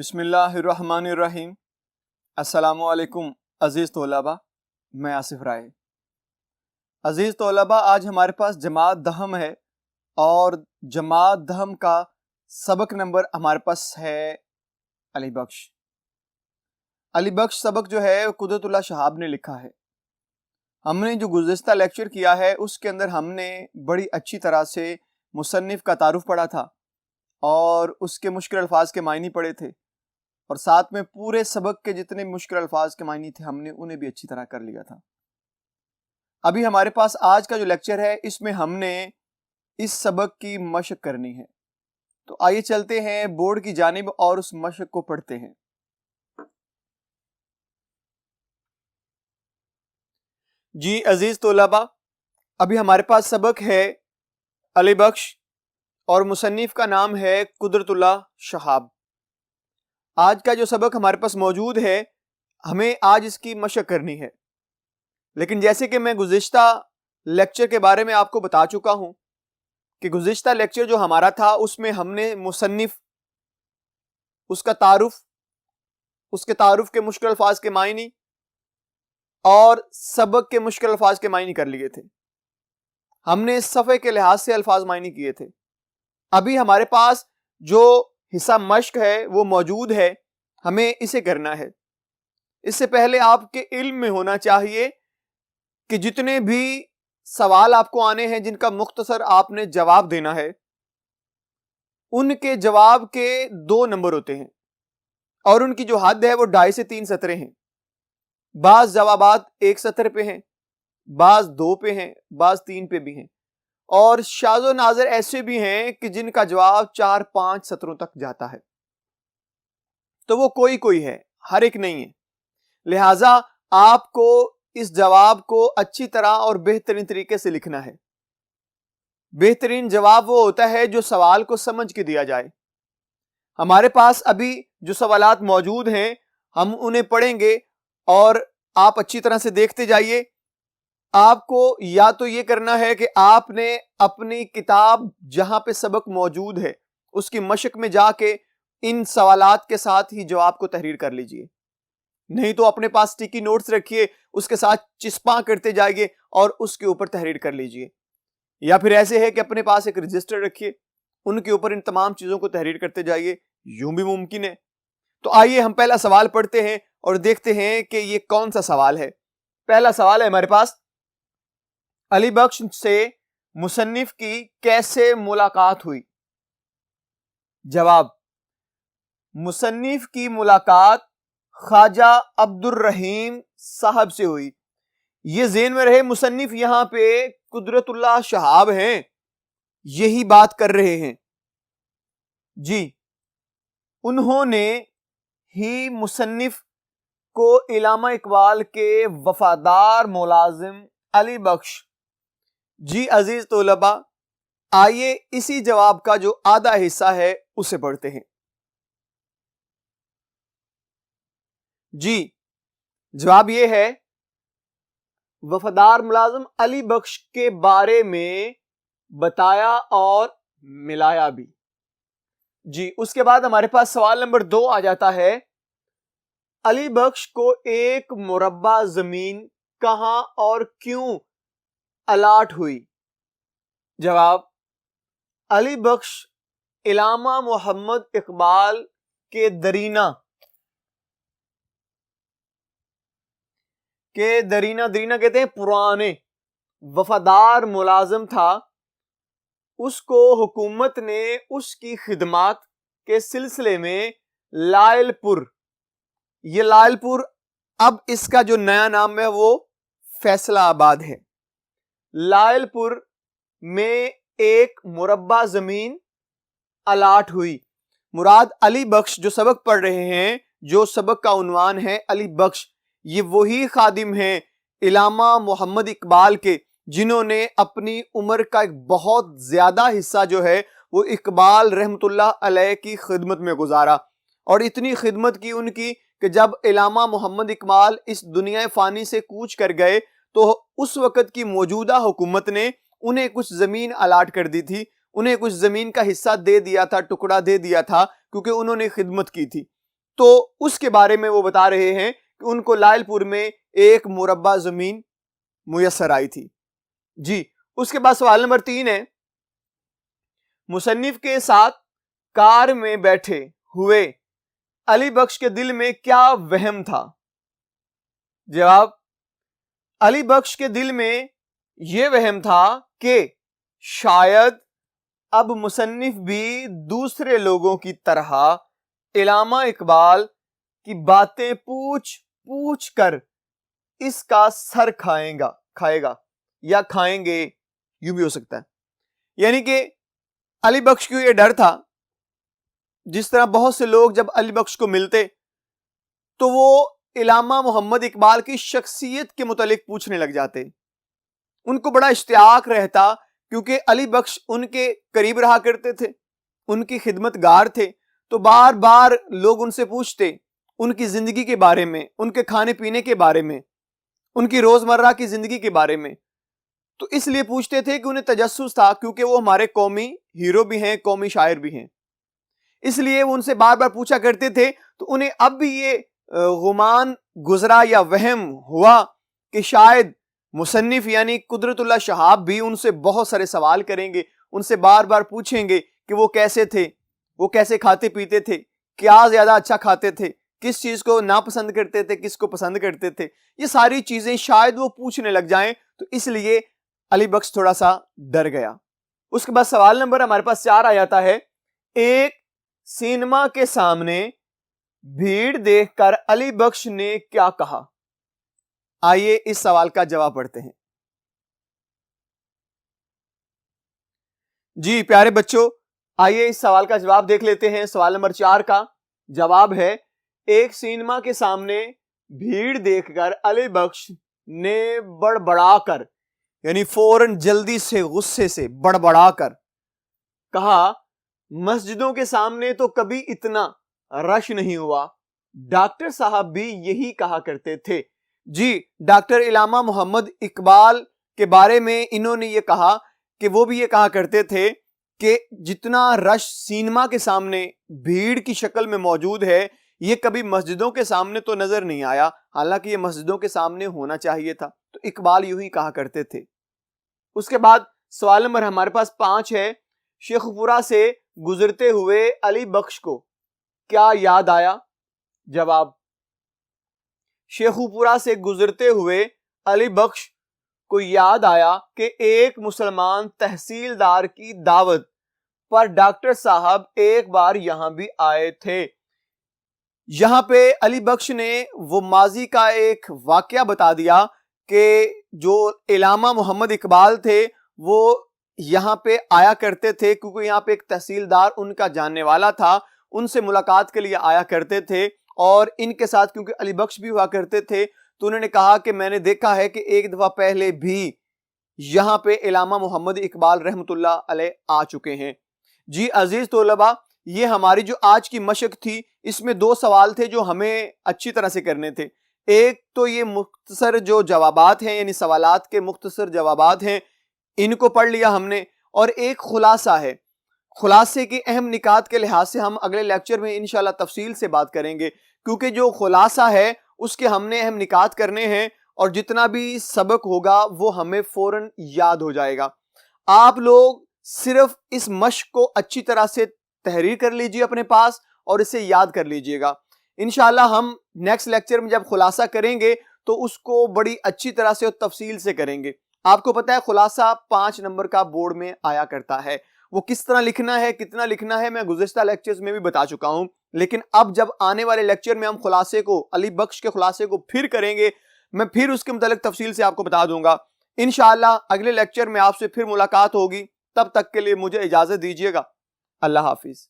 بسم اللہ الرحمن الرحیم۔ السلام علیکم عزیز طلباء، میں آصف رائے۔ عزیز طلباء، آج ہمارے پاس جماعت دہم ہے اور جماعت دہم کا سبق نمبر ہمارے پاس ہے علی بخش۔ علی بخش سبق جو ہے قدرت اللہ شہاب نے لکھا ہے۔ ہم نے جو گزشتہ لیکچر کیا ہے اس کے اندر ہم نے بڑی اچھی طرح سے مصنف کا تعارف پڑھا تھا اور اس کے مشکل الفاظ کے معنی پڑھے تھے، اور ساتھ میں پورے سبق کے جتنے مشکل الفاظ کے معنی تھے ہم نے انہیں بھی اچھی طرح کر لیا تھا۔ ابھی ہمارے پاس آج کا جو لیکچر ہے اس میں ہم نے اس سبق کی مشق کرنی ہے، تو آئیے چلتے ہیں بورڈ کی جانب اور اس مشق کو پڑھتے ہیں۔ جی عزیز طلباء، ابھی ہمارے پاس سبق ہے علی بخش اور مصنف کا نام ہے قدرت اللہ شہاب۔ آج کا جو سبق ہمارے پاس موجود ہے ہمیں آج اس کی مشق کرنی ہے، لیکن جیسے کہ میں گزشتہ لیکچر کے بارے میں آپ کو بتا چکا ہوں کہ گزشتہ لیکچر جو ہمارا تھا اس میں ہم نے مصنف، اس کا تعارف، اس کے تعارف کے مشکل الفاظ کے معنی اور سبق کے مشکل الفاظ کے معنی کر لیے تھے۔ ہم نے صفحے کے لحاظ سے الفاظ معنی کیے تھے۔ ابھی ہمارے پاس جو حصہ مشق ہے وہ موجود ہے، ہمیں اسے کرنا ہے۔ اس سے پہلے آپ کے علم میں ہونا چاہیے کہ جتنے بھی سوال آپ کو آنے ہیں جن کا مختصر آپ نے جواب دینا ہے، ان کے جواب کے 2 نمبر ہوتے ہیں اور ان کی جو حد ہے وہ 2.5 سے 3 سطریں ہیں۔ بعض جوابات 1 سطر پہ ہیں، بعض 2 پہ ہیں، بعض 3 پہ بھی ہیں، اور شاذ و نادر ایسے بھی ہیں کہ جن کا جواب 4-5 سطروں تک جاتا ہے۔ تو وہ کوئی ہے، ہر ایک نہیں ہے۔ لہٰذا آپ کو اس جواب کو اچھی طرح اور بہترین طریقے سے لکھنا ہے۔ بہترین جواب وہ ہوتا ہے جو سوال کو سمجھ کے دیا جائے۔ ہمارے پاس ابھی جو سوالات موجود ہیں ہم انہیں پڑھیں گے اور آپ اچھی طرح سے دیکھتے جائیے۔ آپ کو یا تو یہ کرنا ہے کہ آپ نے اپنی کتاب جہاں پہ سبق موجود ہے اس کی مشق میں جا کے ان سوالات کے ساتھ ہی جواب کو تحریر کر لیجئے، نہیں تو اپنے پاس اسٹیکی نوٹس رکھیے، اس کے ساتھ چسپاں کرتے جائیے اور اس کے اوپر تحریر کر لیجئے، یا پھر ایسے ہے کہ اپنے پاس ایک رجسٹر رکھیے، ان کے اوپر ان تمام چیزوں کو تحریر کرتے جائیے، یوں بھی ممکن ہے۔ تو آئیے ہم پہلا سوال پڑھتے ہیں اور دیکھتے ہیں کہ یہ کون سا سوال ہے۔ پہلا سوال ہے ہمارے پاس، علی بخش سے مصنف کی کیسے ملاقات ہوئی؟ جواب، مصنف کی ملاقات خواجہ عبد الرحیم صاحب سے ہوئی۔ یہ ذہن میں رہے مصنف یہاں پہ قدرت اللہ شہاب ہیں، یہی بات کر رہے ہیں۔ جی، انہوں نے ہی مصنف کو علامہ اقبال کے وفادار ملازم علی بخش۔ جی عزیز طلباء، آئیے اسی جواب کا جو آدھا حصہ ہے اسے پڑھتے ہیں۔ جی، جواب یہ ہے، وفادار ملازم علی بخش کے بارے میں بتایا اور ملایا بھی۔ جی، اس کے بعد ہمارے پاس سوال نمبر 2 آ جاتا ہے، علی بخش کو ایک مربع زمین کہاں اور کیوں الاٹ ہوئی؟ جواب، علی بخش علامہ محمد اقبال کے درینہ درینہ کہتے ہیں پرانے وفادار ملازم تھا۔ اس کو حکومت نے اس کی خدمات کے سلسلے میں لائل پور، یہ لائل پور اب اس کا جو نیا نام ہے وہ فیصلہ آباد ہے، لائل پور میں ایک مربع زمین الاٹ ہوئی۔ مراد علی بخش جو سبق پڑھ رہے ہیں، جو سبق کا عنوان ہے علی بخش، یہ وہی خادم ہیں علامہ محمد اقبال کے جنہوں نے اپنی عمر کا ایک بہت زیادہ حصہ جو ہے وہ اقبال رحمت اللہ علیہ کی خدمت میں گزارا، اور اتنی خدمت کی ان کی کہ جب علامہ محمد اقبال اس دنیا فانی سے کوچ کر گئے تو اس وقت کی موجودہ حکومت نے انہیں کچھ زمین الاٹ کر دی تھی، انہیں کچھ زمین کا حصہ دے دیا تھا، ٹکڑا دے دیا تھا، کیونکہ انہوں نے خدمت کی تھی۔ تو اس کے بارے میں وہ بتا رہے ہیں کہ ان کو لائل پور میں ایک مربع زمین میسر آئی تھی. جی اس کے بعد سوال نمبر 3 ہے, مصنف کے ساتھ کار میں بیٹھے ہوئے علی بخش کے دل میں کیا وہم تھا؟ جواب, علی بخش کے دل میں یہ وہم تھا کہ شاید اب مصنف بھی دوسرے لوگوں کی طرح علامہ اقبال کی باتیں پوچھ پوچھ کر اس کا سر کھائے گا یا کھائیں گے, یوں بھی ہو سکتا ہے. یعنی کہ علی بخش کو یہ ڈر تھا, جس طرح بہت سے لوگ جب علی بخش کو ملتے تو وہ علامہ محمد اقبال کی شخصیت کے متعلق پوچھنے لگ جاتے. ان کو بڑا اشتیاق رہتا کیونکہ علی بخش ان کے قریب رہا کرتے تھے, ان کی خدمت گار تھے, تو بار بار لوگ ان سے پوچھتے ان کی زندگی کے بارے میں, ان کے کھانے پینے کے بارے میں, ان کی روزمرہ کی زندگی کے بارے میں. تو اس لیے پوچھتے تھے کہ انہیں تجسس تھا, کیونکہ وہ ہمارے قومی ہیرو بھی ہیں, قومی شاعر بھی ہیں, اس لیے وہ ان سے بار بار پوچھا کرتے تھے. تو انہیں اب بھی یہ گمان گزرا یا وہم ہوا کہ شاید مصنف یعنی قدرت اللہ شہاب بھی ان سے بہت سارے سوال کریں گے, ان سے بار بار پوچھیں گے کہ وہ کیسے تھے, وہ کیسے کھاتے پیتے تھے, کیا زیادہ اچھا کھاتے تھے, کس چیز کو ناپسند کرتے تھے, کس کو پسند کرتے تھے. یہ ساری چیزیں شاید وہ پوچھنے لگ جائیں, تو اس لیے علی بخش تھوڑا سا ڈر گیا. اس کے بعد سوال نمبر ہمارے پاس 4 آ جاتا ہے, ایک سینما کے سامنے بھیڑ دیکھ کر علی بخش نے کیا کہا؟ آئیے اس سوال کا جواب پڑھتے ہیں. جی پیارے بچوں, آئیے اس سوال کا جواب دیکھ لیتے ہیں. سوال نمبر 4 کا جواب ہے, ایک سینما کے سامنے بھیڑ دیکھ کر علی بخش نے بڑبڑا کر, یعنی فوراً جلدی سے غصے سے بڑبڑا کر کہا, مسجدوں کے سامنے تو کبھی اتنا رش نہیں ہوا, ڈاکٹر صاحب بھی یہی کہا کرتے تھے. جی ڈاکٹر علامہ محمد اقبال کے بارے میں انہوں نے یہ کہا کہ وہ بھی یہ کہا کرتے تھے کہ جتنا رش سینما کے سامنے بھیڑ کی شکل میں موجود ہے, یہ کبھی مسجدوں کے سامنے تو نظر نہیں آیا, حالانکہ یہ مسجدوں کے سامنے ہونا چاہیے تھا. تو اقبال یوں ہی کہا کرتے تھے. اس کے بعد سوال نمبر ہمارے پاس 5 ہے, شیخ پورہ سے گزرتے ہوئے علی بخش کو کیا یاد آیا؟ جواب, شیخ پورہ سے گزرتے ہوئے علی بخش کو یاد آیا کہ ایک مسلمان تحصیلدار کی دعوت پر ڈاکٹر صاحب ایک بار یہاں بھی آئے تھے. یہاں پہ علی بخش نے وہ ماضی کا ایک واقعہ بتا دیا کہ جو علامہ محمد اقبال تھے وہ یہاں پہ آیا کرتے تھے, کیونکہ یہاں پہ ایک تحصیلدار ان کا جاننے والا تھا, ان سے ملاقات کے لیے آیا کرتے تھے, اور ان کے ساتھ کیونکہ علی بخش بھی ہوا کرتے تھے, تو انہوں نے کہا کہ میں نے دیکھا ہے کہ ایک دفعہ پہلے بھی یہاں پہ علامہ محمد اقبال رحمۃ اللہ علیہ آ چکے ہیں. جی عزیز طلباء, یہ ہماری جو آج کی مشق تھی, اس میں 2 سوال تھے جو ہمیں اچھی طرح سے کرنے تھے. ایک تو یہ مختصر جو جوابات ہیں, یعنی سوالات کے مختصر جوابات ہیں, ان کو پڑھ لیا ہم نے, اور ایک خلاصہ ہے. خلاصے کے اہم نکات کے لحاظ سے ہم اگلے لیکچر میں انشاءاللہ تفصیل سے بات کریں گے, کیونکہ جو خلاصہ ہے اس کے ہم نے اہم نکات کرنے ہیں, اور جتنا بھی سبق ہوگا وہ ہمیں فوراً یاد ہو جائے گا. آپ لوگ صرف اس مشق کو اچھی طرح سے تحریر کر لیجئے اپنے پاس, اور اسے یاد کر لیجئے گا. انشاءاللہ ہم نیکسٹ لیکچر میں جب خلاصہ کریں گے تو اس کو بڑی اچھی طرح سے اور تفصیل سے کریں گے. آپ کو پتا ہے خلاصہ 5 نمبر کا بورڈ میں آیا کرتا ہے, وہ کس طرح لکھنا ہے, کتنا لکھنا ہے, میں گزشتہ لیکچرز میں بھی بتا چکا ہوں. لیکن اب جب آنے والے لیکچر میں ہم خلاصے کو, علی بخش کے خلاصے کو پھر کریں گے, میں پھر اس کے متعلق تفصیل سے آپ کو بتا دوں گا. انشاءاللہ اگلے لیکچر میں آپ سے پھر ملاقات ہوگی. تب تک کے لیے مجھے اجازت دیجیے گا. اللہ حافظ.